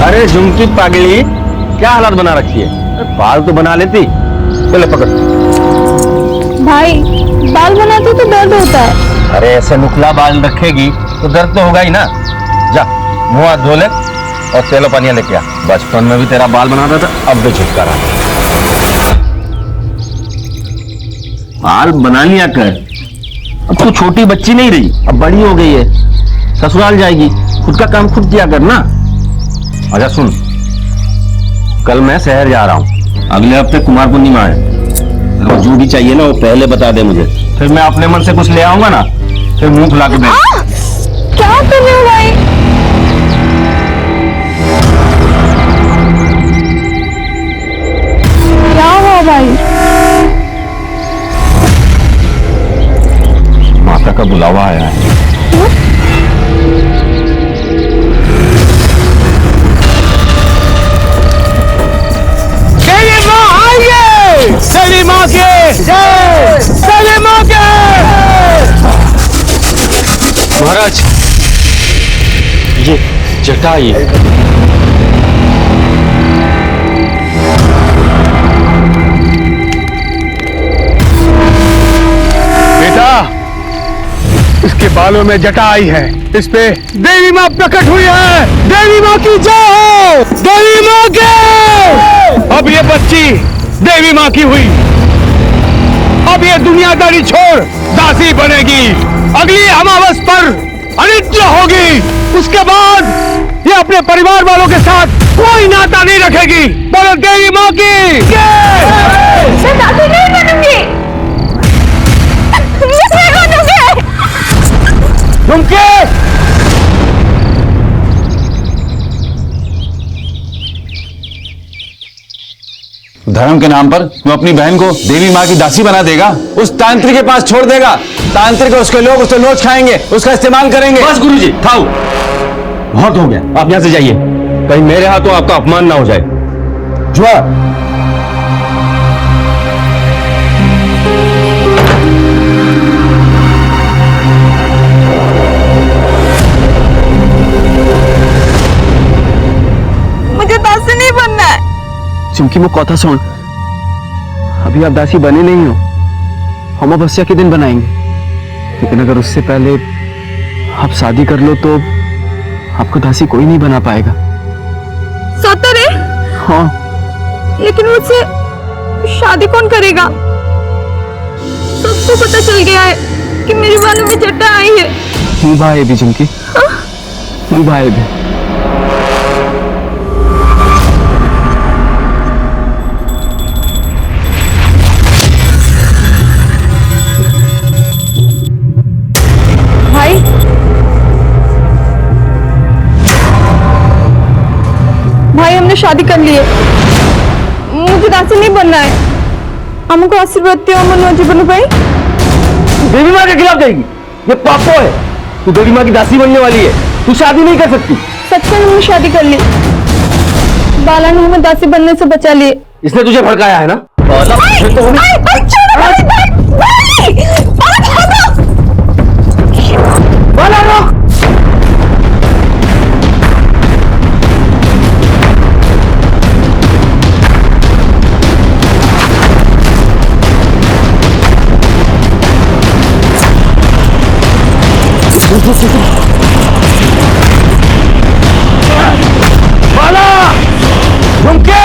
अरे झुमकी पागली, क्या हालत बना रखी है? बाल तो बना लेती। चले पकड़। भाई बाल बनाते तो दर्द होता है। अरे ऐसे नुकला बाल रखेगी तो दर्द तो होगा ही ना। जा मुंह हाथ धो ले और तेलो पानिया लेके आ। बचपन में भी तेरा बाल बनाता था, अब भी छुटकारा। बाल बना लिया कर। अब तो छोटी बच्ची नहीं रही, अब बड़ी हो गई है, ससुराल जाएगी, खुद का काम खुद किया कर ना। अच्छा सुन, कल मैं शहर जा रहा हूँ, अगले हफ्ते कुमार पूर्णिमा है। तो जो भी चाहिए ना वो पहले बता दे मुझे, फिर मैं अपने मन से कुछ ले आऊंगा ना, फिर मुंह फुला के बैठ। क्या कर रहे हो भाई? क्या हुआ भाई? माता का बुलावा आया है। तेरी माँ के जय, तेरी माँ के। महाराज ये जटाई बेटा, इसके बालों में जटा आई है, इस पे देवी माँ प्रकट हुई है। देवी माँ की जय हो, देवी माँ के। अब ये बच्ची देवी माँ की हुई, अब ये दुनियादारी छोड़ दासी बनेगी। अगली अमावस पर अनित्य होगी, उसके बाद ये अपने परिवार वालों के साथ कोई नाता नहीं रखेगी। बोलो देवी माँ की जय। मैं दादी नहीं बनूंगी। मैं बनूंगी। झुमके, धर्म के नाम पर तू अपनी बहन को देवी माँ की दासी बना देगा, उस तांत्रिक के पास छोड़ देगा। तांत्रिक और उसके लोग उससे नोच खाएंगे, उसका इस्तेमाल करेंगे। बस गुरुजी, थाओ, बहुत हो गया, आप यहां से जाइए, कहीं मेरे हाथों आपका अपमान ना हो जाए। जुआ मुझे दासी नहीं बनना है। चुमकी मो कथा सुन, अभी आप दासी बने नहीं हो, हम अमावस्या के दिन बनाएंगे। लेकिन अगर उससे पहले आप शादी कर लो तो आपको दासी कोई नहीं बना पाएगा। सतर है? हाँ। लेकिन मुझसे शादी कौन करेगा? सबको पता चल गया है कि मेरे बालों में जटा आई है। मुँह भाई भी चुमकी, मुँह भाई भी। भाई हमने शादी कर ली है, मुझे दासी नहीं बनना है। हमको आशीर्वाद दियो मनोज बनु भाई। देवी माँ के खिलाफ जाएगी, ये पापो है। तू देवी माँ की दासी बनने वाली है, तू शादी नहीं कर सकती। सच में हमने शादी कर ली, बाला ने हमें दासी बनने से बचा लिए। इसने तुझे भड़काया है ना? बाला रोक। बाला, झुमके।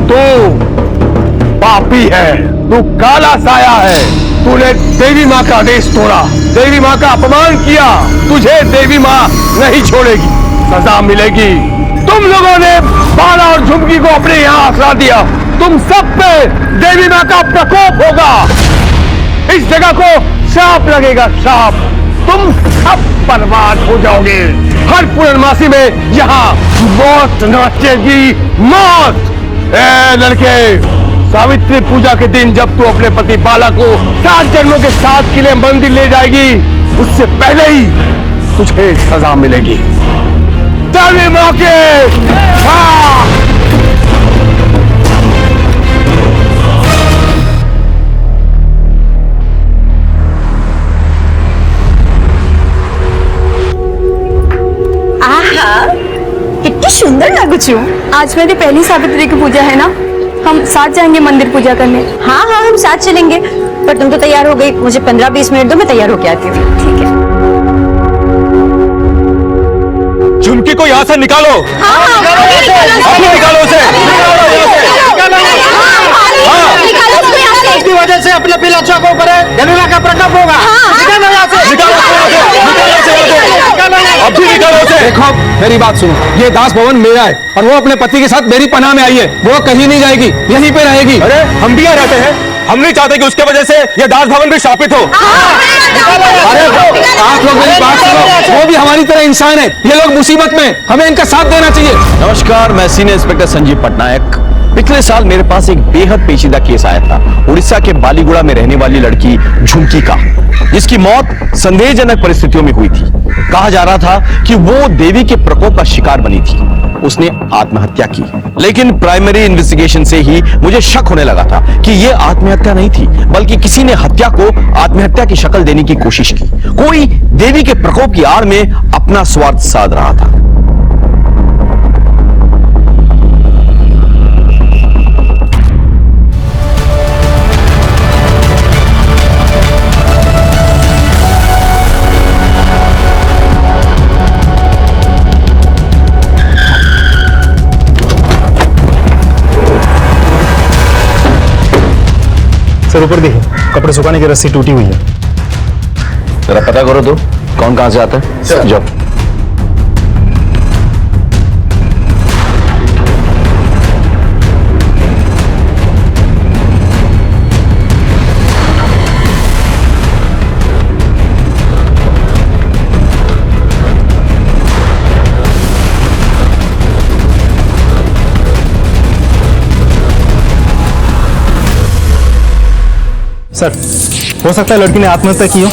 तू पापी है, तू काला साया है। तूने देवी माँ का आदेश तोड़ा, देवी माँ का अपमान किया। तुझे देवी माँ नहीं छोड़ेगी, सजा मिलेगी। तुम लोगों ने बाला और झुमकी को अपने यहाँ आसरा दिया, तुम सब पे देवी माँ का प्रकोप होगा। इस जगह को श्राप लगेगा, श्राप। तुम सब बर्बाद हो जाओगे। हर पूर्णमासी में यहाँ मौत नाचेगी, मौत। ए लड़के, सावित्री पूजा के दिन जब तू अपने पति बाला को 7 जन्मों के साथ के लिए मंदिर ले जाएगी, उससे पहले ही तुझे सजा मिलेगी। देवी मां के कितनी सुंदर लागू छू। आज मेरी पहली सावित्री की पूजा है ना, हम साथ जाएंगे मंदिर पूजा करने। हाँ हाँ हम साथ चलेंगे, पर तुम तो तैयार हो गई, मुझे 15-20 मिनट दो, मैं तैयार होके आती हूँ। ठीक है। झुमकी को यहाँ से निकालो। निकालो उसे। इसकी वजह से अपने पिलाचों को ऊपर देवी मां का प्रकोप होगा। निकालो यहाँ से। अब भी निकालो उसे। देखो मेरी बात सुनो, ये दास भवन मेरा है और वो अपने पति के साथ मेरी पनाह में आई है। वो कहीं नहीं जाएगी, यहीं पे रहेगी। अरे हम भी यहाँ रहते हैं, हम नहीं चाहते कि उसके वजह से ये दास भवन भी शापित हो। अरे आप लोग मेरी बात सुनो, वो भी हमारी तरह इंसान है। ये लोग मुसीबत में, हमें इनका साथ देना चाहिए। नमस्कार, मैं सीनियर इंस्पेक्टर संजीव पटनायक। पिछले साल मेरे पास एक बेहद पेचीदा केस आया था, उड़ीसा के बालीगुड़ा में रहने वाली लड़की झुमकी का, जिसकी मौत संदेहजनक परिस्थितियों में हुई थी। कहा जा रहा था कि वो देवी के प्रकोप का शिकार बनी थी, उसने आत्महत्या की। लेकिन प्राइमरी इन्वेस्टिगेशन से ही मुझे शक होने लगा था कि यह आत्महत्या नहीं थी, बल्कि किसी ने हत्या को आत्महत्या की शक्ल देने की कोशिश की। कोई देवी के प्रकोप की आड़ में अपना स्वार्थ साध रहा था। सर ऊपर देखिए, कपड़े सुखाने की रस्सी टूटी हुई है। जरा पता करो तो कौन कहां से आता है। जाओ। सर हो सकता है लड़की ने आत्महत्या की हो,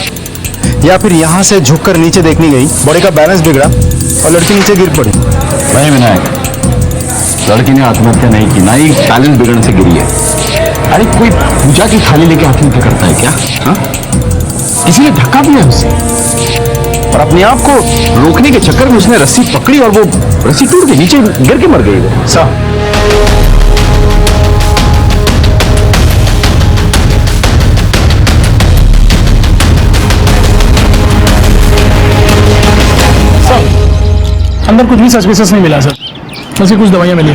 या फिर यहाँ से झुककर नीचे देखने गई, बॉडी का बैलेंस बिगड़ा और लड़की नीचे गिर पड़ी। नहीं विनायक, लड़की ने आत्महत्या नहीं की, ना ही बैलेंस बिगड़ने से गिरी है। अरे कोई पूजा की थाली लेके आत्महत्या करता है क्या? हाँ, किसी ने धक्का दिया उसे और अपने आप को रोकने के चक्कर में उसने रस्सी पकड़ी और वो रस्सी टूट के नीचे गिर के मर गई वो। सर अंदर कुछ भी सस्पिशियस नहीं मिला सर, बस ये कुछ दवाइयां मिली।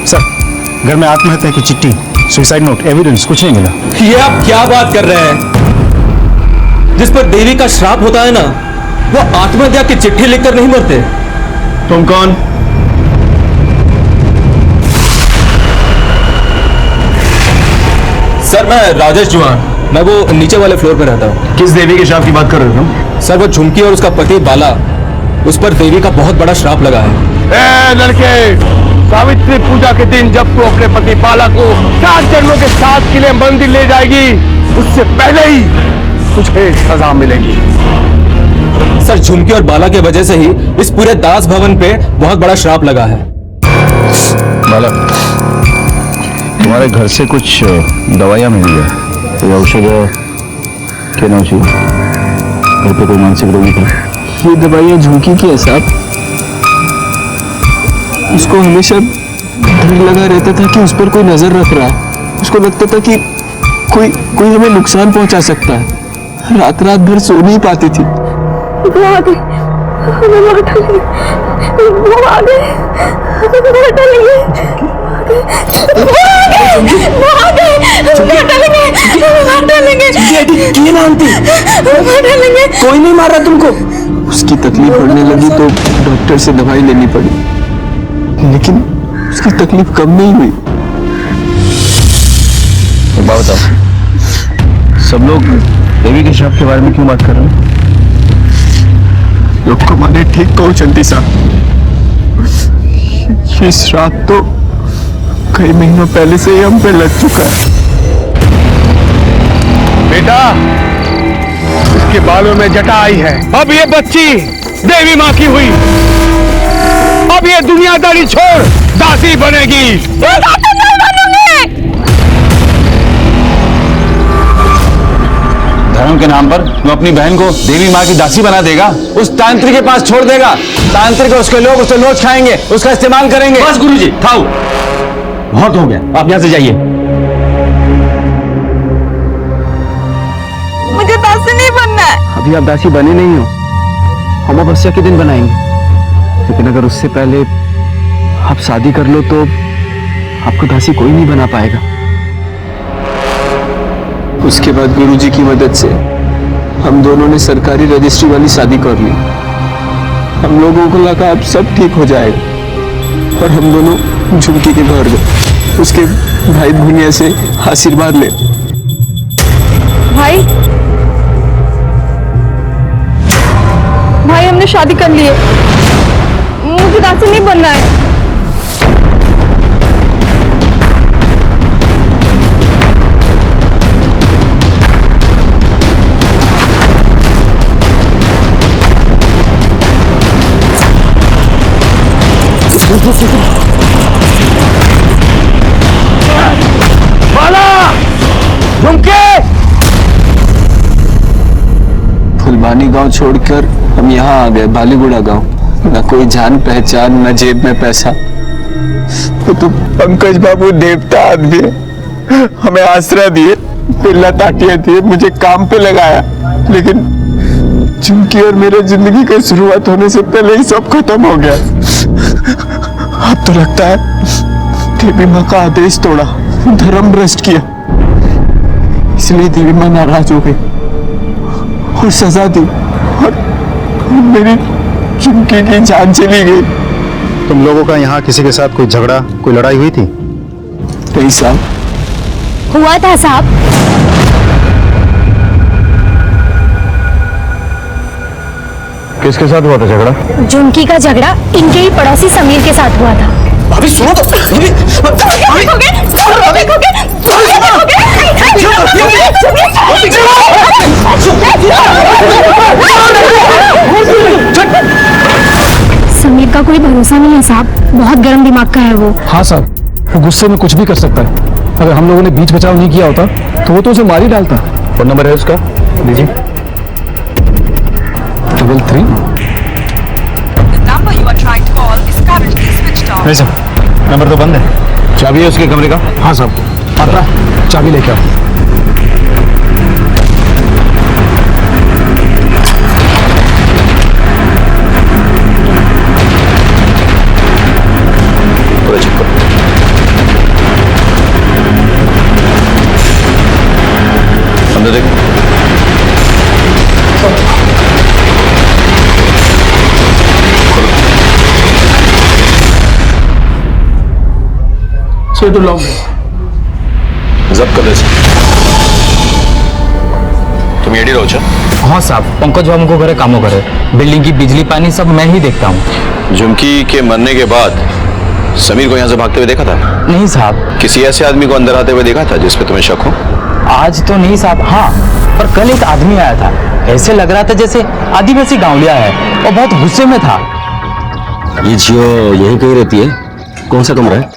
सर घर में आत्महत्या की चिट्ठी, सुसाइड नोट, एविडेंस कुछ नहीं मिला। ये आप क्या बात कर रहे हैं? जिस पर देवी का श्राप होता है ना, वो आत्महत्या की चिट्ठी लिखकर नहीं मरते। तुम कौन? सर मैं राजेश चौहान, मैं वो नीचे वाले फ्लोर पर रहता हूँ। किस देवी के श्राप की बात कर रहे हो तुम? सर वो झुमकी और उसका पति बाला, उस पर देवी का बहुत बड़ा श्राप लगा है। ए लड़के, सावित्री पूजा के दिन जब तू अपने पति बाला को 7 जन्मों के साथ के लिए मंदिर ले जाएगी, उससे पहले ही तुझे सजा मिलेगी। सर झुमकी और बाला की वजह से ही इस पूरे दास भवन पे बहुत बड़ा श्राप लगा है। बालक, तुम्हारे घर से कुछ दवाइयाँ मिली है, कोई औषध क्या ना चाहिए? घर पे कोई मानसिक रोगी था? ये दवाइयाँ झुमकी की है साहब। उसको हमेशा डर लगा रहता था कि उस पर कोई नजर रख रहा है। उसको लगता था कि कोई हमें नुकसान पहुंचा सकता है। रात रात भर सो नहीं पाती थी। वो आ गए, हमें मार डालेंगे, वो आ गए, हमें मार डालेंगे, मार डालेंगे। कोई नहीं मारा तुमको? उसकी तकलीफ बढ़ने लगी तो डॉक्टर से दवाई लेनी पड़ी, लेकिन उसकी तकलीफ कम नहीं हुई। एक बात बताओ, सब लोग देवी के श्राप के बारे में क्यों बात कर रहे हैं? लोग को माने ठीक कहो चंदी साहब, ये श्राप तो कई महीनों पहले से ही हम पे लग चुका है। बेटा, इसके बालों में जटा आई है। अब ये बच्ची देवी माँ की हुई। अब ये दुनियादारी छोड़ दासी बनेगी। धर्म के नाम पर वो अपनी बहन को देवी माँ की दासी बना देगा, उस तांत्रिक के पास छोड़ देगा। तांत्रिक और उसके लोग उससे नोच खाएंगे, उसका इस्तेमाल करेंगे। बस गुरुजी, थाओ, बहुत हो गया, आप यहां से जाइए। मुझे दासी नहीं बनना है। अभी आप दासी बने नहीं हो, अमावस्या के दिन बनाएंगे। लेकिन अगर उससे पहले आप शादी कर लो तो आपको दासी कोई नहीं बना पाएगा। उसके बाद गुरुजी की मदद से हम दोनों ने सरकारी रजिस्ट्री वाली शादी कर ली। हम लोगों को लगा अब सब ठीक हो जाएगा और हम दोनों झुमकी के घर गए, उसके भाई भुनिया से आशीर्वाद ले। भाई भाई हमने शादी कर ली है, मुझे दासी नहीं बनना है। बाला, झुमके। फुलबानी गांव छोड़कर हम यहाँ आ गए, बालीगुड़ा गांव। न कोई जान पहचान, न जेब में पैसा। तो पंकज बाबू देवता आदमी है, हमें आश्रय दिए, पिल्ला ताटिया दिए, मुझे काम पे लगाया। लेकिन झुमकी और मेरे जिंदगी की शुरुआत होने से पहले ही सब खत्म हो गया। अब तो लगता है देवी माँ का आदेश तोड़ा, धर्म भ्रष्ट किया, इसलिए देवी माँ नाराज हो गई और सजा दी और मेरी झुमकी की जान चली गई। तुम लोगों का यहाँ किसी के साथ कोई झगड़ा, कोई लड़ाई हुई थी? नहीं साहब। हुआ था साहब। किसके साथ हुआ था झगड़ा? झुमकी का झगड़ा इनके ही पड़ोसी समीर के साथ हुआ था। भाभी सुनो तो। समीर का कोई भरोसा नहीं है साहब, बहुत गर्म दिमाग का है वो। हाँ साहब, वो गुस्से में कुछ भी कर सकता है। अगर हम लोगों ने बीच बचाव नहीं किया होता तो वो तो उसे मार ही डालता। फोन नंबर है उसका, दीजिए। 33। नहीं सर, नंबर तो बंद है। चाबी है उसके कमरे का? हाँ साहब। पात्रा, चाबी लेकर आओ। अंदर देख। तो लॉक जब्त कर दे। तुम येडी रहो? हाँ साहब, पंकज बाबू को घरे कामों करे, बिल्डिंग की बिजली पानी सब मैं ही देखता हूँ। झुमकी के मरने के बाद समीर को यहाँ से भागते हुए देखा था? नहीं साहब। किसी ऐसे आदमी को अंदर आते हुए देखा था जिस पे तुम्हें शक हो? आज तो नहीं साहब। हाँ, पर कल एक आदमी आया था, ऐसे लग रहा था जैसे आदिवासी गांवलिया है और बहुत गुस्से में था। ये जियो यहीं कहीं रहती है? कौन सा कमरा है?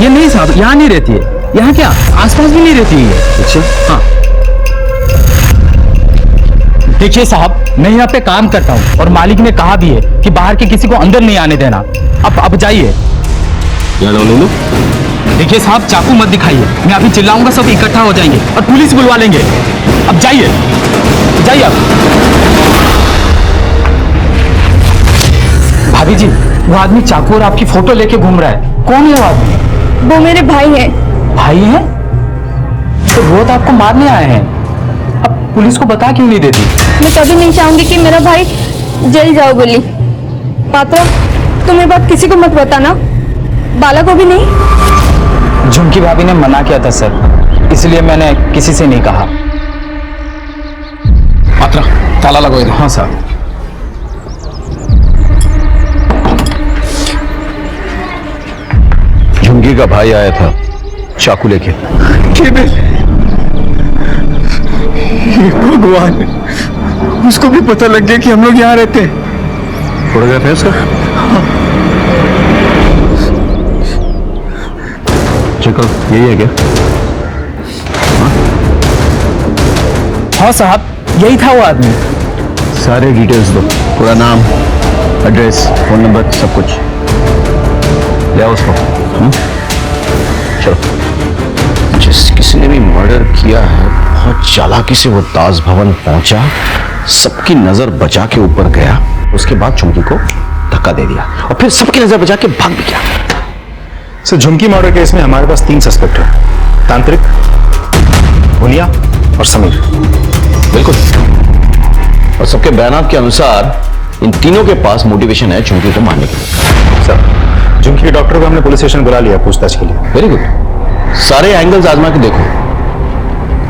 ये नहीं साहब, यहाँ नहीं रहती है। यहाँ क्या, आसपास भी नहीं रहती है। अच्छा। हाँ देखिए साहब, मैं यहाँ पे काम करता हूँ और मालिक ने कहा भी है कि बाहर के किसी को अंदर नहीं आने देना। अब जाइए। देखिए साहब, चाकू मत दिखाइए, मैं अभी चिल्लाऊंगा सब इकट्ठा हो जाएंगे और पुलिस बुलवा लेंगे। अब जाइए, जाइए आप। भाभी जी, वो आदमी चाकू और आपकी फोटो लेके घूम रहा है, कौन है वो आदमी? वो मेरे भाई हैं। भाई हैं? तो वो तो आपको मारने आए हैं, अब पुलिस को बता क्यों नहीं देती? मैं कभी नहीं चाहूंगी कि मेरा भाई जेल जाओ बोली। पात्रा, तुम ये बात किसी को मत बताना, बाला को भी नहीं। झुमकी भाभी ने मना किया था सर, इसलिए मैंने किसी से नहीं कहा। पात्रा, ताला लगो इधर। हाँ साहब। झुमकी का भाई आया था चाकू लेके। भगवान, उसको भी पता लग गया कि हम लोग यहाँ रहते हैं। फोटोग्राफ है उसका? चेक यही है क्या? हाँ साहब, यही था वो आदमी। सारे डिटेल्स दो, पूरा नाम, एड्रेस, फोन नंबर, सब कुछ ले आओ उसको। चलो। जिस किसी ने भी मर्डर किया है, बहुत चालाकी से वो दास भवन पहुंचा, सबकी नजर बचा के ऊपर गया, उसके बाद झुमकी को धक्का दे दिया और फिर सबकी नजर बचा के भाग भी गया। सर, झुमकी मर्डर केस में हमारे पास 3 सस्पेक्ट हैं, तांत्रिक, भुनिया और समीर। बिल्कुल, और सबके बयानात के अनुसार इन तीनों के पास मोटिवेशन है झुमकी को मारने के लिए। सर, झुमकी के डॉक्टर को हमने पुलिस स्टेशन बुला लिया पूछताछ के लिए। वेरी गुड, सारे एंगल्स आजमा के देखो।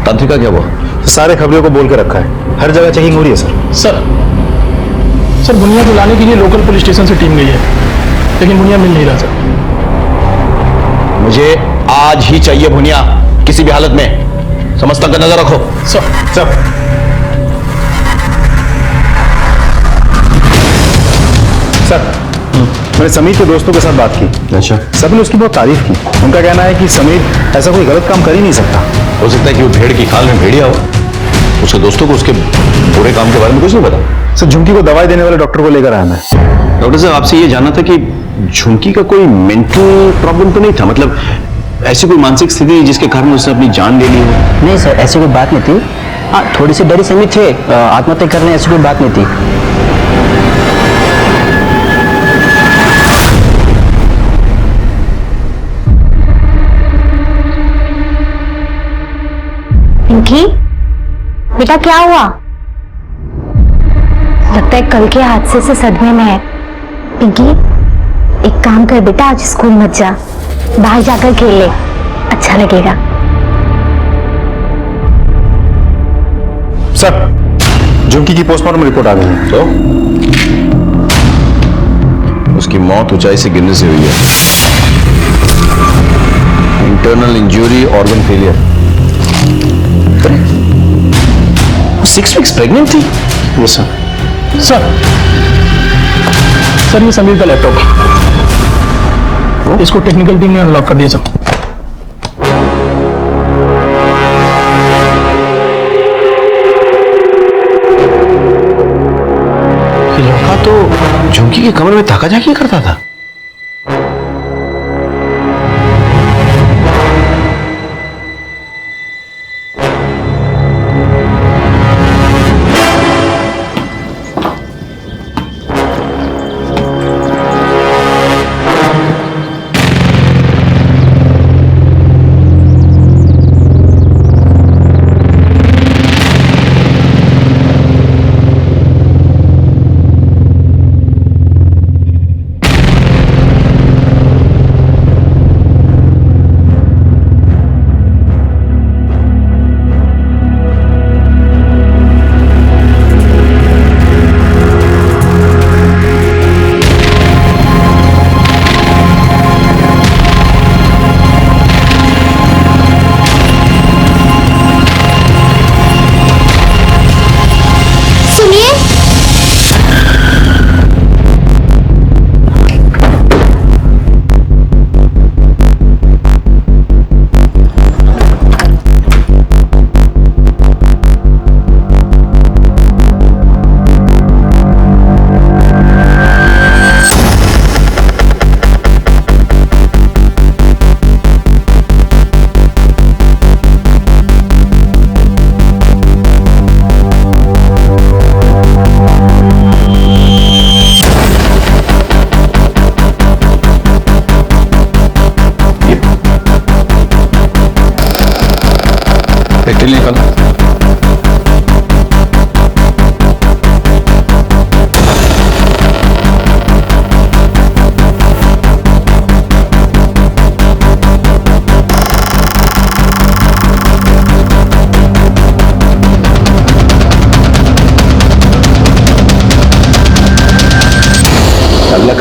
तांत्रिका क्या हुआ? सारे खबरों को बोल के रखा है, हर जगह चेकिंग हो रही है सर। सर बुनिया को लाने के लिए लोकल पुलिस स्टेशन से टीम गई है, लेकिन बुनिया मिल नहीं रहा सर। मुझे आज ही चाहिए भुनिया, किसी भी हालत में। समझता का नजर रखो। सर मैंने समीर के दोस्तों के साथ बात की। अच्छा, सब ने उसकी बहुत तारीफ की। उनका कहना है कि समीर ऐसा कोई गलत काम कर ही नहीं सकता। हो सकता है कि वो भेड़ की खाल में भेड़िया हो, उसके दोस्तों को उसके बुरे काम के बारे में कुछ नहीं पता। सर, झुमकी को दवाई देने वाले डॉक्टर को लेकर आया मैं। डॉक्टर साहब, आपसे ये जानना था कि झुमकी का कोई मेंटल प्रॉब्लम तो नहीं था? मतलब ऐसी कोई मानसिक स्थिति जिसके कारण उसने अपनी जान ले ली हो? नहीं सर, ऐसी कोई बात नहीं थी। हाँ, थोड़ी सी डरी समीर थे, आत्महत्या करने ऐसी कोई बात नहीं थी। पिंकी, बेटा क्या हुआ? लगता है कल के हादसे से सदमे में है। पिंकी, एक काम कर बेटा, आज स्कूल मत जा, बाहर जाकर खेल ले, अच्छा लगेगा। सर, झुमकी की पोस्टमार्टम रिपोर्ट आ गई है। तो उसकी मौत ऊंचाई से गिरने से हुई है। Internal injury, organ failure. 6 weeks pregnant थी? वो सर। सर ये समीर का लैपटॉप है, इसको टेक्निकल टीम ने अनलॉक कर दिया सर। ये लड़का तो झुमकी के कमरे में ताका झाकी करता था।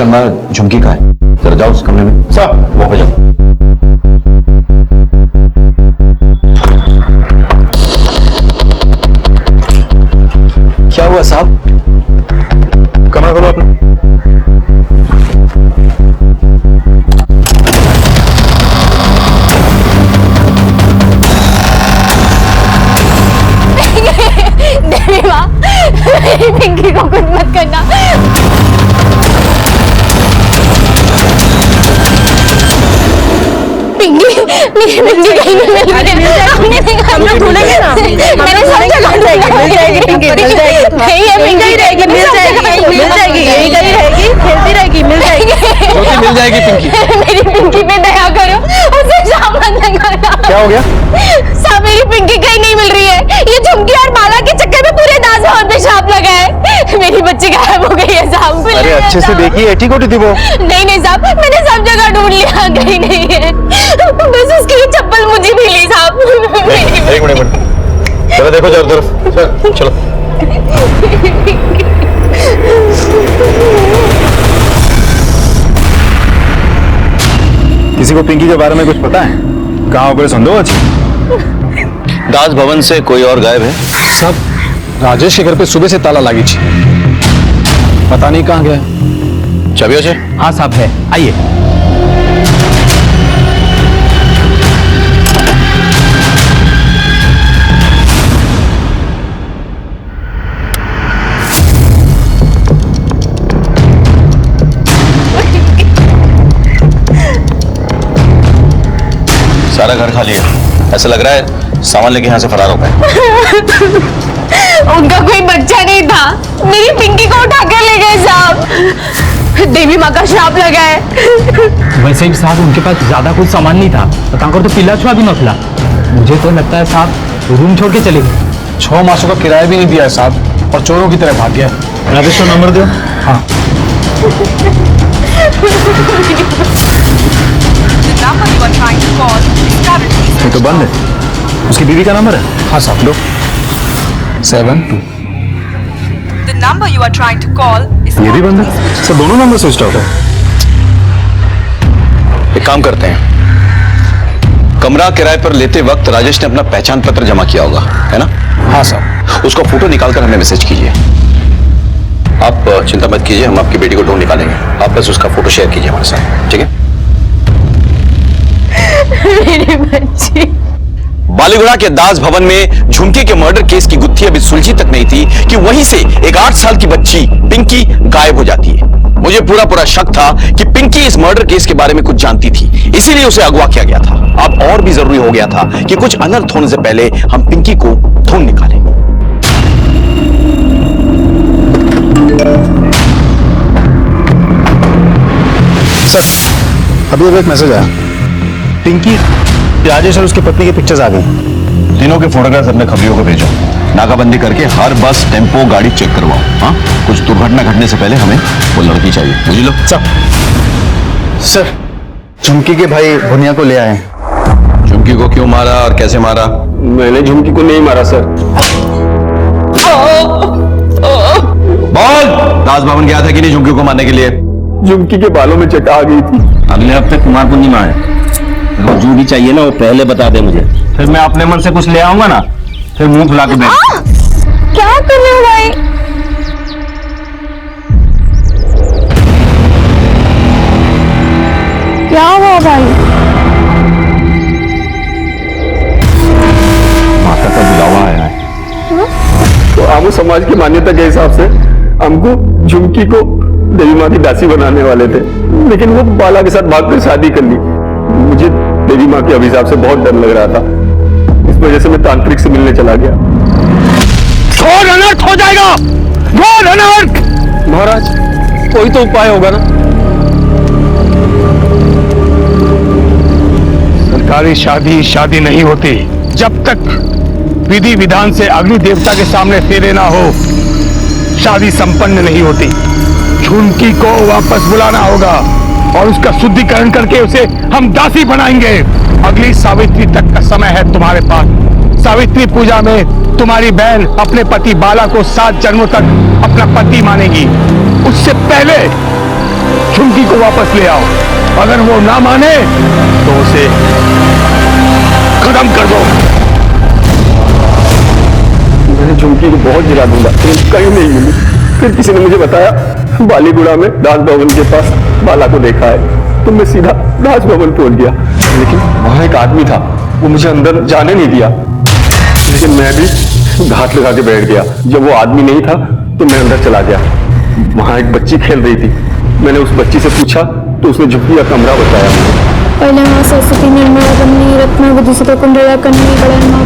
कमरा झुमकी का है, जरा जाओ उस कमरे में। सर वो पे जाओ। क्या हुआ साहब? कमरा खोलो अपना। देवी माँ, मेरी पिंकी को कुछ मत करना। पिंकी, मेरी पिंकी कहीं नहीं मिल रही है। हम लोग ढूंढेंगे ना। मैंने सब जगह ढूंढा। मिल जाएगी पिंकी, मिल जाएगी। नहीं है पिंकी, रहेगी, मिल जाएगी, मिल जाएगी। यही कहीं रहेगी, खेलती रहेगी, मिल जाएगी। मिल जाएगी पिंकी। मेरी पिंकी पे दया करो, उसे सामान लगाना। क्या हो गया? साहब मेरी पिंकी कहीं नहीं मिल रही है। ये झुमकी और बाला के चक्कर में पूरे दास भवन पे छाप लगा है। मेरी बच्ची गायब हो गई है साहब। अरे अच्छे से देखिए, एटी कोटी थी वो। नहीं साहब, मैंने सब जगह ढूंढ लिया, कहीं नहीं है। बस उसकी ये चप्पल मुझे मिली साहब। एक मिनट, जरा देखो चारों तरफ। चलो किसी को पिंकी के बारे में कुछ पता है? कहाँ पर संदेह अच्छी? दास भवन से कोई और गायब है? सब राजेश के घर पे सुबह से ताला लगी थी, पता नहीं कहाँ गया। चाबियों से? हाँ साहब है, आइए। सारा घर खाली है, ऐसा लग रहा है सामान लेके यहाँ से फरार हो गए। उनका कोई बच्चा नहीं था, मेरी पिंकी को उठा कर ले गए साहब। देवी माँ का श्राप लगा है। वैसे भी साहब उनके पास ज्यादा कुछ सामान नहीं था, तो पिल्ला छुआ भी नखला। मुझे तो लगता है साहब रूम छोड़ के चले गए। 6 मासों का किराया भी नहीं दिया है साहब, और चोरों की तरह भाग गया। राजेश का नंबर दो। हाँ ये तो बंद है। उसकी बीवी का नंबर है? हाँ साहब दो। 72। The number you are trying to call is ये भी बंद है सर, दोनों नंबर स्विच ऑफ है। एक काम करते हैं, कमरा किराए पर लेते वक्त राजेश ने अपना पहचान पत्र जमा किया होगा, है ना? हाँ साहब। उसका फोटो निकालकर हमें मैसेज कीजिए। आप चिंता मत कीजिए, हम आपकी बेटी को ढूंढ निकालेंगे। आप बस उसका फोटो शेयर कीजिए हमारे साथ, ठीक है? मेरी बच्ची। बालीगुड़ा के दास भवन में झुमकी के मर्डर केस की गुत्थी अभी सुलझी तक नहीं थी कि वहीं से एक 8 साल की बच्ची पिंकी गायब हो जाती है। मुझे पूरा शक था कि पिंकी इस मर्डर केस के बारे में कुछ जानती थी, इसीलिए उसे अगवा किया गया था। अब और भी जरूरी हो गया था कि कुछ अनर्थ होने से पहले हम पिंकी को ढूंढ निकालें। सर अभी एक मैसेज आया, पिंकी, राजेश और उसकी पत्नी की पिक्चर्स आ गई। तीनों के फोटोग्राफ्स अपने खबरियों को भेजो। नाकाबंदी करके हर बस, टेम्पो, गाड़ी चेक करवाओ। हाँ, कुछ दुर्घटना घटने से पहले हमें वो लड़की चाहिए, बुझ लो। सर झुमकी के भाई भुनिया को ले आए। झुमकी को क्यों मारा और कैसे मारा? मैंने झुमकी को नहीं मारा सर। बोल, दास भवन गया था कि नहीं झुमकी को मारने के लिए? झुमकी के बालों में चटा आ गई थी। अगले हफ्ते कुमार पूर्णिमा है, वो जो भी चाहिए ना वो पहले बता दे मुझे, फिर मैं अपने मन से कुछ ले आऊंगा ना, फिर मुंह फुला के बैठ। क्या कर रहे हो भाई? क्या हुआ भाई? माता का बुलावा आया है। तो आमू समाज की मान्यता के हिसाब से हमको झुमकी को देवी माँ की दासी बनाने वाले थे, लेकिन वो बाला के साथ भागकर शादी कर ली। मुझे देवी माँ के अभिशाप से बहुत डर लग रहा था, इस वजह से मैं तांत्रिक से मिलने चला गया। घोर अनर्थ हो जाएगा, घोर अनर्थ। महाराज कोई तो उपाय होगा ना? सरकारी शादी नहीं होती जब तक विधि विधान से अग्नि देवता के सामने फेरे ना हो, शादी संपन्न नहीं होती। झुमकी को वापस बुलाना होगा और उसका शुद्धिकरण करके उसे हम दासी बनाएंगे। अगली सावित्री तक का समय है तुम्हारे पास। सावित्री पूजा में तुम्हारी बहन अपने पति बाला को 7 जन्मों तक अपना पति मानेगी। उससे पहले झुमकी को वापस ले आओ। अगर वो ना माने तो उसे खत्म कर दो। मैंने झुमकी को बहुत जिला ढूंढा, कहीं नहीं मिली। फिर किसी ने मुझे बताया बालीगुड़ा में दास भवन के पास बाला को देखा है, तो मैं सीधा दास भवन पहुंच गया। लेकिन वहां एक आदमी था, वो मुझे अंदर जाने नहीं दिया। लेकिन मैं भी घात लगा के बैठ गया। जब वो आदमी नहीं था तो मैं अंदर चला गया। वहां एक बच्ची खेल रही थी। मैंने उस बच्ची से पूछा तो उसने झुमकी का कमरा बताया। पहले माँ सरस्वती निर्मला कन्नी रत्ना विदुषित कुंडला कन्नी गणन माँ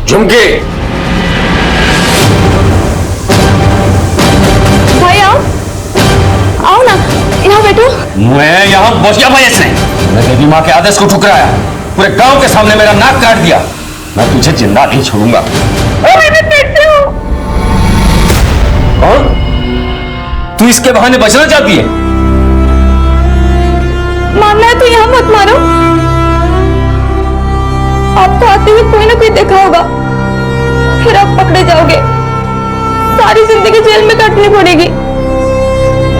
झुमकी, भाई आओ आओ ना, यहाँ बैठो। मैं यहाँ पहुंच गया भाई। इसने मैं देवी माँ के आदेश को ठुकराया, पूरे गांव के सामने मेरा नाक काट दिया। मैं तुझे जिंदा नहीं छोड़ूंगा। कौन? तू इसके बहाने बचना चाहती है? मारना है तो यहाँ मत मारो। आपको आते हुए कोई ना कोई देखा होगा, फिर आप पकड़े जाओगे, सारी जिंदगी जेल में काटनी पड़ेगी।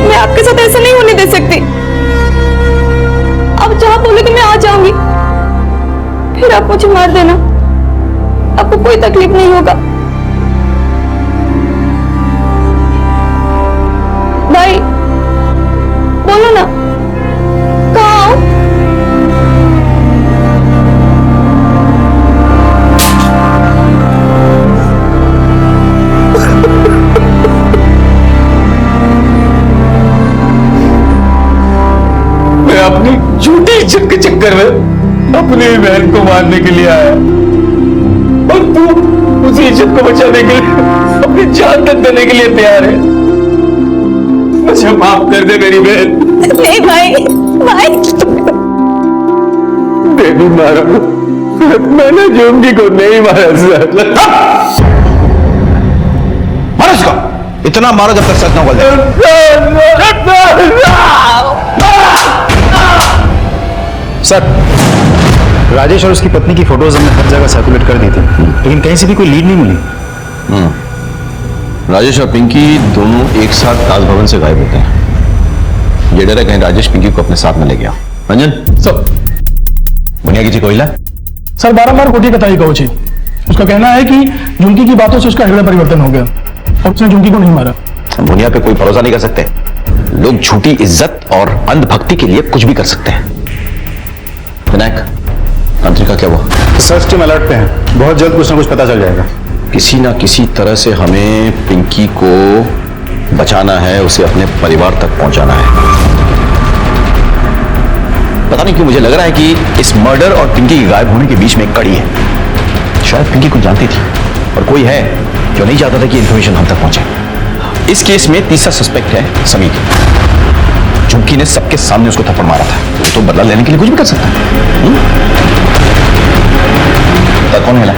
मैं आपके साथ ऐसा नहीं होने दे सकती। आप जहां बोलोगे मैं आ जाऊंगी, फिर आप मुझे मार देना, आपको कोई तकलीफ नहीं होगा। भाई बोलो ना, कहाँ आओ? मैं अपनी झूठी इज्जत के चक्कर में अपनी बहन को मारने के लिए आया, और तू उसी इज्जत को बचाने के लिए अपनी जान तक देने के लिए तैयार है। मुझे माफ कर दे मेरी बहन। नहीं भाई, भाई देवी मारा, मैंने झुमकी को नहीं मारा सर। मारो इसको, इतना मारो जब तक सच न बोल सर, राजेश और उसकी पत्नी की फोटोज हमने हर जगह सर्कुलेट कर दी थी, लेकिन कहीं से भी कोई लीड नहीं मिली। राजेश और पिंकी दोनों एक साथ दास भवन से गायब होते हैं। ये डर है कहीं राजेश पिंकी को अपने साथ में ले गया। रंजन सर, बुनिया की कोयला सर बारंबार कोठी कताई कहो छी। उसका कहना है कि झुमकी की बातों से उसका हृदय परिवर्तन हो गया और उसने झुमकी को नहीं मारा। बुनिया पे कोई भरोसा नहीं कर सकते। लोग झूठी इज्जत और अंधभक्ति के लिए कुछ भी कर सकते हैं। विनायक, तंत्रिका क्या हुआ? सर्च टीम अलर्ट पे है, बहुत जल्द कुछ ना कुछ पता चल जाएगा। किसी ना किसी तरह से हमें पिंकी को बचाना है, उसे अपने परिवार तक पहुंचाना है। पता नहीं क्यों मुझे लग रहा है कि इस मर्डर और पिंकी के गायब होने के बीच में एक कड़ी है। शायद पिंकी को जानती थी और कोई है जो नहीं चाहता था कि इंफॉर्मेशन हम तक पहुंचे। इस केस में तीसरा सस्पेक्ट है समीर। झुमकी ने सबके सामने उसको थप्पड़ मारा था, तो बदला लेने के लिए कुछ भी कर सकता है। कौन मिला?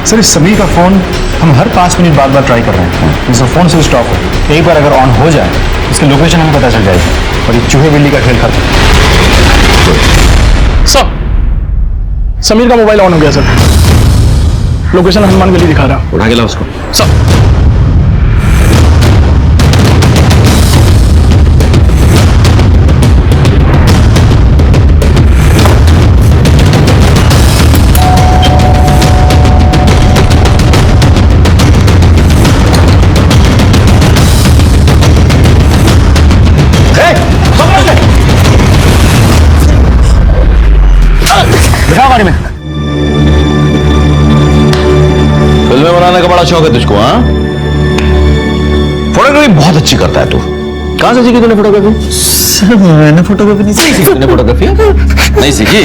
सर, इस समीर का फोन हम हर 5 मिनट बाद ट्राई कर रहे हैं। इसका फोन स्विच ऑफ है। एक बार अगर ऑन हो जाए, इसकी लोकेशन हमें पता चल जाएगी और ये चूहे बिल्ली का खेल खत्म। सर, समीर का मोबाइल ऑन हो गया सर। लोकेशन हनुमान गली दिखा रहा। उठा के ला उसको। सर, गाड़ी में। फिल्में बनाने का बड़ा शौक है तुझको? हाँ, फोटोग्राफी बहुत अच्छी करता है तू। कहां से सीखी तूने फोटोग्राफी? सर, मैंने फोटोग्राफी नहीं सीखी। तूने फोटोग्राफी नहीं सीखी?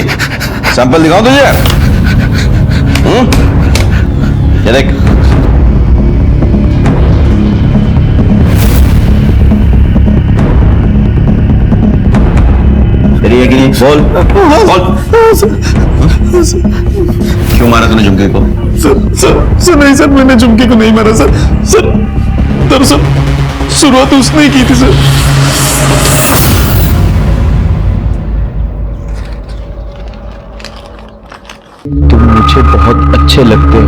सैंपल दिखाऊं तुझे? ये देख। तेरी है कि नहीं? बोल बोल। क्यों मारा तूने झुमके को? सर नहीं सर, मैंने झुमके को नहीं मारा सर। सर दरअसल शुरुआत उसने ही की थी सर। तुम मुझे बहुत अच्छे लगते हो।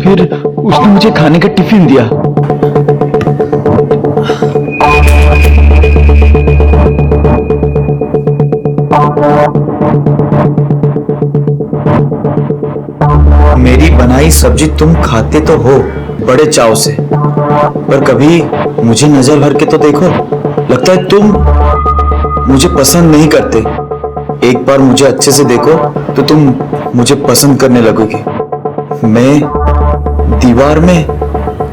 फिर उसने मुझे खाने का टिफिन दिया। मेरी बनाई सब्जी तुम खाते तो हो बड़े चाव से, पर कभी मुझे नजर भर के तो देखो। लगता है तुम मुझे पसंद नहीं करते। एक बार मुझे अच्छे से देखो तो तुम मुझे पसंद करने लगोगे। मैं दीवार में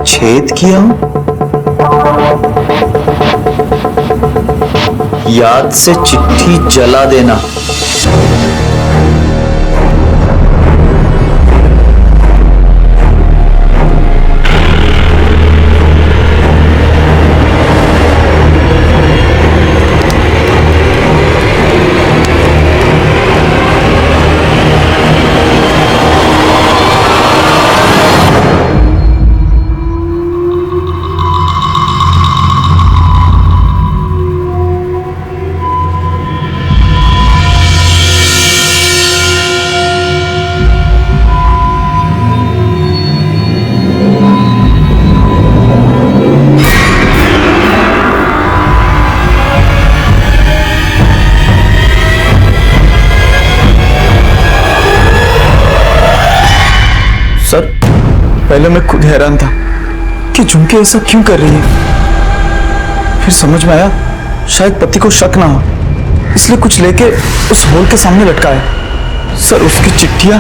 छेद किया हूं? याद से चिट्ठी जला देना। सर, पहले मैं खुद हैरान था कि झुमके ऐसा क्यों कर रही है। फिर समझ में आया शायद पति को शक ना हो, इसलिए कुछ लेके उस होल के सामने लटकाया। सर, उसकी चिट्ठियां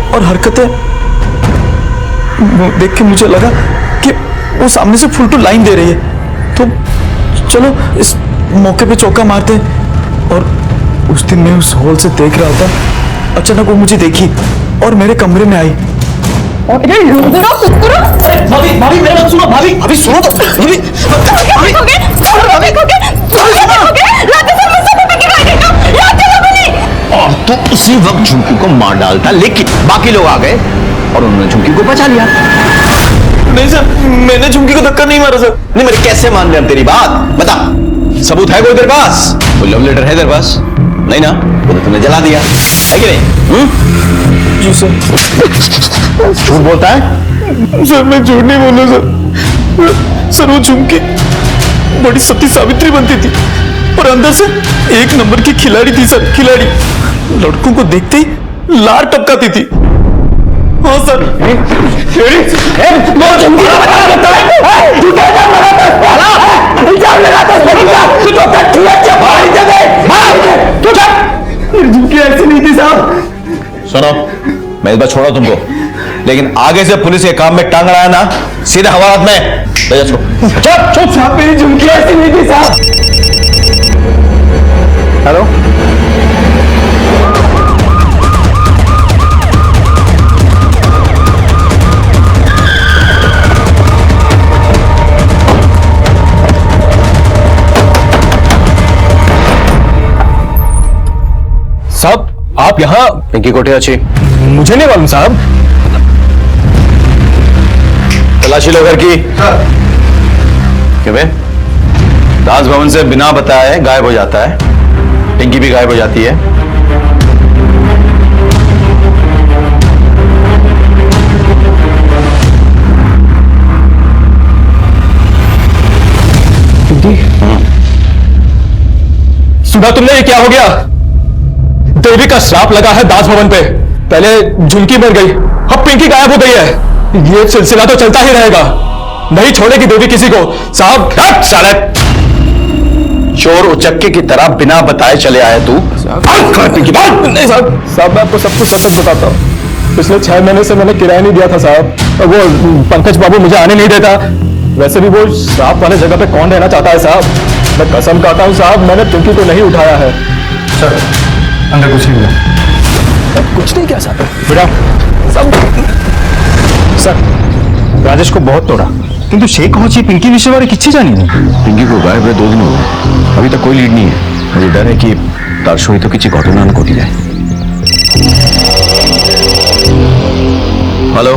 और हरकतें वो देख के मुझे लगा कि वो सामने से फुल टू लाइन दे रही है, तो चलो इस मौके पे चौका मारते हैं। और उस दिन मैं उस होल से देख रहा था, अचानक वो मुझे देखी और मेरे कमरे में आई। अरे भाभी, भाभी मेरा बात सुनो। भाभी, भाभी सुनो तो। भाभी, और तो उसी वक्त झुमकी को मार डालता, लेकिन बाकी लोग आ गए और उन्होंने झुमकी को बचा लिया। नहीं सर, मैंने झुमकी को धक्का नहीं मारा सर। नहीं, मेरे कैसे मान रहे हम तेरी बात? बता, सबूत है कोई तेरे पास? कोई लव लेटर है तेरे पास? नहीं ना? वो तो तुमने जला दिया है कि नहीं? जी सर। झूठ बोलता है? सर, मैं झूठ नहीं बोलूं सर। सर, वो झुमकी बड़ी सती सावित्री बनती थी और अंदर से एक नंबर की खिलाड़ी थी सर, खिलाड़ी। लड़कों को देखते ही लार टपकाती थी। हाँ सर। झुमकी ऐसी नहीं थी साहब। सुनो, मैं इस बार छोड़ा तुमको, लेकिन आगे से पुलिस के काम में टांग रहा ना, सीधे हवालात में ले जा। चुप चुप साहब, मेरी झुमकी ऐसी नहीं थी साहब। हेलो, साहब, आप यहाँ? पिंकी कोठे अच्छी मुझे नहीं मालूम साहब। तलाशी लो घर की। क्यों बे? दास भवन से बिना बताए गायब हो जाता है, पिंकी भी गायब हो जाती है। सुना तुमने ये क्या हो गया? देवी का श्राप लगा है दास भवन पे। पहले झुमकी मर गई, अब पिंकी गायब हो गई है। ये सिलसिला तो चलता ही रहेगा, नहीं छोड़ेगी देवी किसी को। साहब, साले चोर उचक्के की तरह बिना बताए चले आए तू। नहीं साहब, मैं आपको सब कुछ सच बताता हूँ। पिछले 6 महीने से मैंने किराया नहीं दिया था साहब। वो पंकज बाबू मुझे आने नहीं देता। वैसे भी वो श्राप वाले जगह पे कौन रहना चाहता है साहब। मैं कसम खाता हूँ साहब, मैंने पिंकी को नहीं उठाया है। सर अंदर कुछ नहीं मिला। कुछ नहीं क्या सर? बेटा सर, राजेश को बहुत तोड़ा, किंतु शेख पहुंची पिंकी विषय वाले किसी जानी नहीं। पिंकी को गायब हुए 2 दिन हो गए, अभी तक कोई लीड नहीं है। मुझे डर है कि तारशोई तो किसी घटना न घटी जाए। हेलो,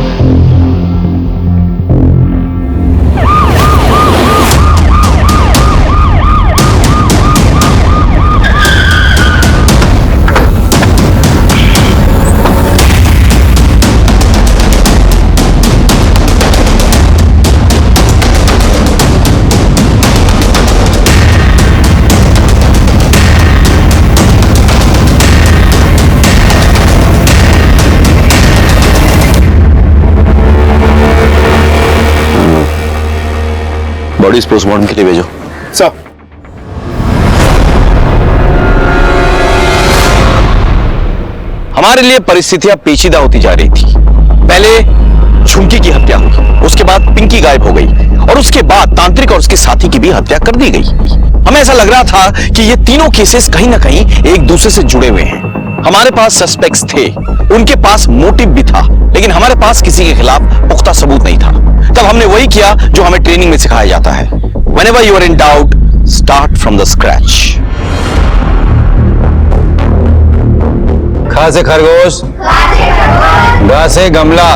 बॉडीज पोस्टमार्टम के लिए भेजो। सर हमारे लिए परिस्थितियां पेचीदा होती जा रही थी। पहले झुमकी की हत्या हुई, उसके बाद पिंकी गायब हो गई और उसके बाद तांत्रिक और उसके साथी की भी हत्या कर दी गई। हमें ऐसा लग रहा था कि ये तीनों केसेस कहीं ना कहीं एक दूसरे से जुड़े हुए हैं। हमारे पास सस्पेक्ट्स थे, उनके पास मोटिव भी था, लेकिन हमारे पास किसी के खिलाफ पुख्ता सबूत नहीं था। तब हमने वही किया जो हमें ट्रेनिंग में सिखाया जाता है। Whenever you are in doubt, start from the scratch. खा से खरगोश, गा से गमला।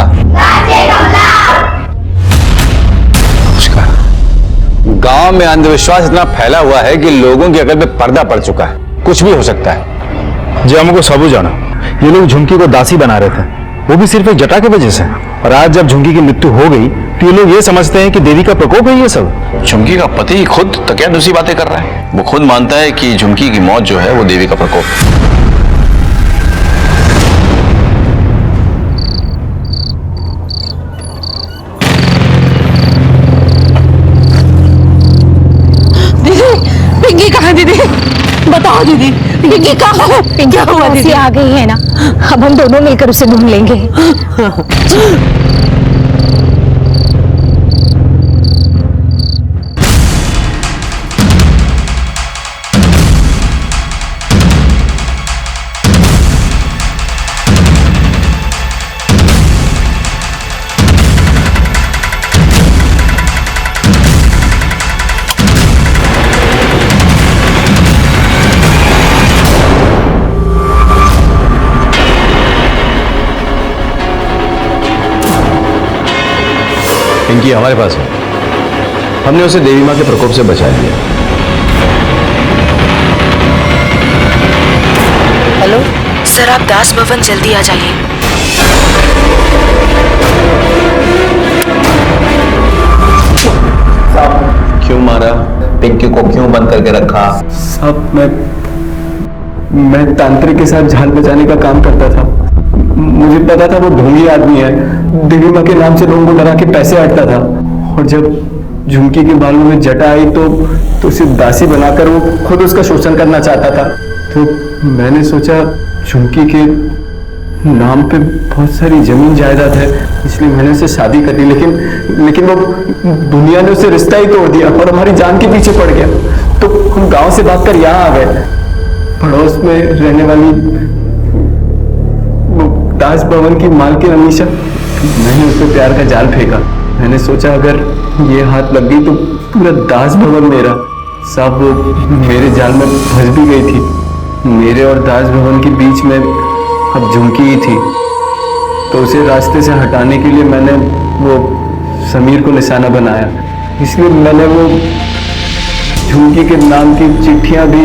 गांव में अंधविश्वास इतना फैला हुआ है कि लोगों की अकल पे पर्दा पड़ चुका है, कुछ भी हो सकता है। जी हमको सब जाना, ये लोग झुमकी को दासी बना रहे थे, वो भी सिर्फ एक जटा की वजह से। और आज जब झुमकी की मृत्यु हो गई तो ये लोग ये समझते हैं कि देवी का प्रकोप है ये सब। झुमकी का पति खुद तो क्या दूसरी बातें कर रहा है। वो खुद मानता है कि झुमकी की मौत जो है वो देवी का प्रकोप। दीदी, पिंकी कहाँ है दीदी? बताओ दीदी, पिंकी कहाँ है? पिंकी क्या हुआ दीदी? आ गई है ना, अब हम दोनों मिलकर उसे ढूंढ लेंगे। पिंकी हमारे पास है, हमने उसे देवी मां के प्रकोप से बचा लिया। हेलो सर, आप दास भवन जल्दी आ जाइए। क्यों मारा? पिंकी को क्यों बंद करके रखा? साहब मैं तांत्रिक के साथ जान बचाने का काम करता था। मुझे पता था वो ढोंगी आदमी है, देवी माँ के नाम से लोगों को डरा के पैसे हटता था। और जब झुमकी के बालों में जटा आई तो उसे दासी बनाकर वो खुद उसका शोषण करना चाहता था। तो मैंने सोचा झुमकी के नाम पे बहुत सारी जमीन जायदाद है, इसलिए मैंने उससे शादी कर ली। लेकिन वो दुनिया ने उसे रिश्ता ही तोड़ दिया और हमारी जान के पीछे पड़ गया। तो हम गांव से भागकर यहाँ आ गए। पड़ोस में रहने वाली वो दास भवन की मालकिन अमीशा, मैंने उस पर प्यार का जाल फेंका। मैंने सोचा अगर ये हाथ लग गई तो पूरा दास भवन मेरा। साहब वो मेरे जाल में फंस भी गई थी। मेरे और दास भवन के बीच में अब झुमकी ही थी। तो उसे रास्ते से हटाने के लिए मैंने वो समीर को निशाना बनाया। इसलिए मैंने वो झुमकी के नाम की चिट्ठियां भी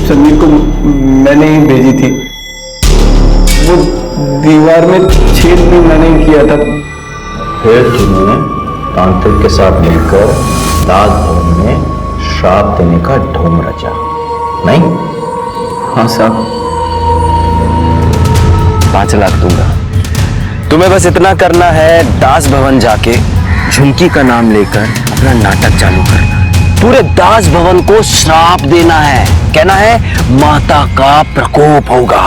समीर को मैंने ही भेजी थी। वो दीवार में छेद भी मैंने ही किया था। फिर तुमने तांत्रिक के साथ मिलकर दास भवन में श्राप देने का ढोंग रचा, नहीं? हाँ साहब। 5 लाख दूंगा। तुम्हें बस इतना करना है, दास भवन जाके झुमकी का नाम लेकर अपना नाटक चालू करना। पूरे दास भवन को श्राप देना है, कहना है माता का प्रकोप होगा।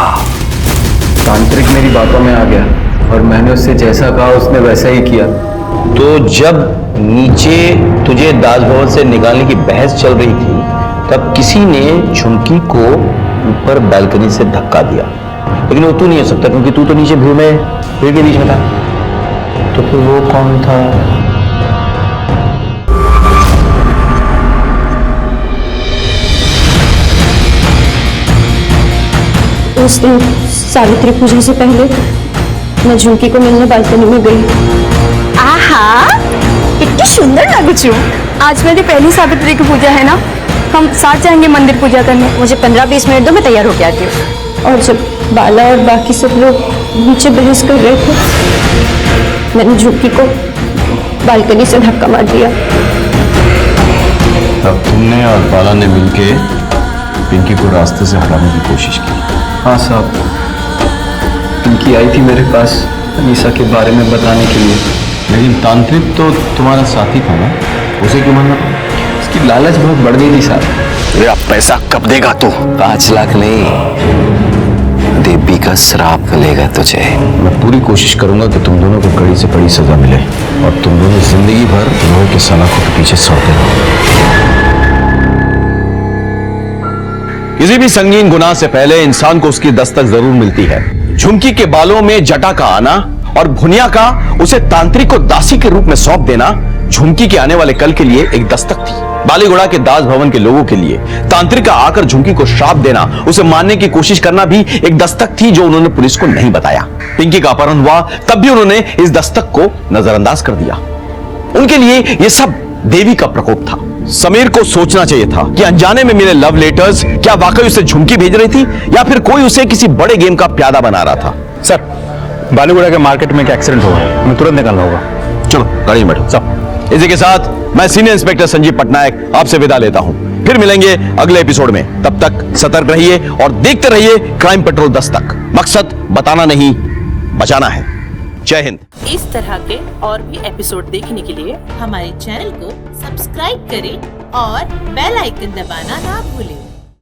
तांत्रिक मेरी बातों में आ गया। और मैंने उससे जैसा कहा उसने वैसा ही किया। तो जब नीचे तुझे दास भवन से निकालने की बहस चल रही थी तब किसी ने झुमकी को ऊपर बालकनी से धक्का दिया, लेकिन वो तू नहीं हो सकता क्योंकि तू तो नीचे भीड़ के बीच में था। तो फिर वो कौन था? उस दिन सावित्री पूजा से पहले मैं झुमकी को मिलने बालकनी में गई। आहा, कितनी सुंदर लगू छू। आज मेरी पहली सावित्री की पूजा है ना, हम साथ जाएंगे मंदिर पूजा करने। मुझे 15-20 मिनट दो, मैं तैयार होके आती हूँ। और जब बाला और बाकी सब लोग नीचे बहस कर रहे थे, मैंने झुमकी को बालकनी से धक्का मार दिया। तब तुमने और बाला ने मिलके पिंकी को रास्ते से हटाने की कोशिश की। हाँ साहब, पिंकी आई थी मेरे पास अनीसा के बारे में बताने के लिए। लेकिन तांत्रिक तो तुम्हारा साथी था ना, उसे क्यों मानना पड़ा? उसकी लालच बहुत बढ़ गई थी साहब। मेरा पैसा कब देगा तू? 5 लाख नहीं, देवी का श्राप मिलेगा तुझे। मैं पूरी कोशिश करूंगा कि तुम दोनों को कड़ी से कड़ी सजा मिले और तुम दोनों जिंदगी भर लोहे के सलाखों के पीछे सड़ते रहो। किसी भी संगीन गुनाह से पहले इंसान को उसकी दस्तक जरूर मिलती है। झुमकी के बालों में जटा का आना और भुनिया का उसे तांत्रिक को दासी के रूप में सौंप देना झुमकी के आने वाले कल के लिए एक दस्तक थी। बालीगुड़ा के दास भवन के लोगों के लिए तांत्रिक का आकर झुमकी को श्राप देना, उसे मारने की कोशिश करना भी एक दस्तक थी जो उन्होंने पुलिस को नहीं बताया। पिंकी का अपहरण हुआ तब भी उन्होंने इस दस्तक को नजरअंदाज कर दिया। उनके लिए यह सब देवी का प्रकोप था। समीर को सोचना चाहिए था कि अनजाने में मिले लव लेटर्स क्या वाकई उसे झुमकी भेज रही थी या फिर कोई उसे किसी बड़े गेम का प्यादा बना रहा था। सर, बालीगुड़ा के मार्केट में एक एक्सीडेंट हुआ है, हमें तुरंत निकलना होगा। चलो गाड़ी में बैठो सब। इसी के साथ मैं सीनियर इंस्पेक्टर संजीव पटनायक आपसे विदा लेता हूं। फिर मिलेंगे अगले एपिसोड में। तब तक सतर्क रहिए और देखते रहिए क्राइम पेट्रोल दस्तक। मकसद बताना नहीं, बचाना है। जय हिंद। इस तरह के और भी एपिसोड देखने के लिए हमारे चैनल को सब्सक्राइब करें और बेल आइकन दबाना ना भूलें।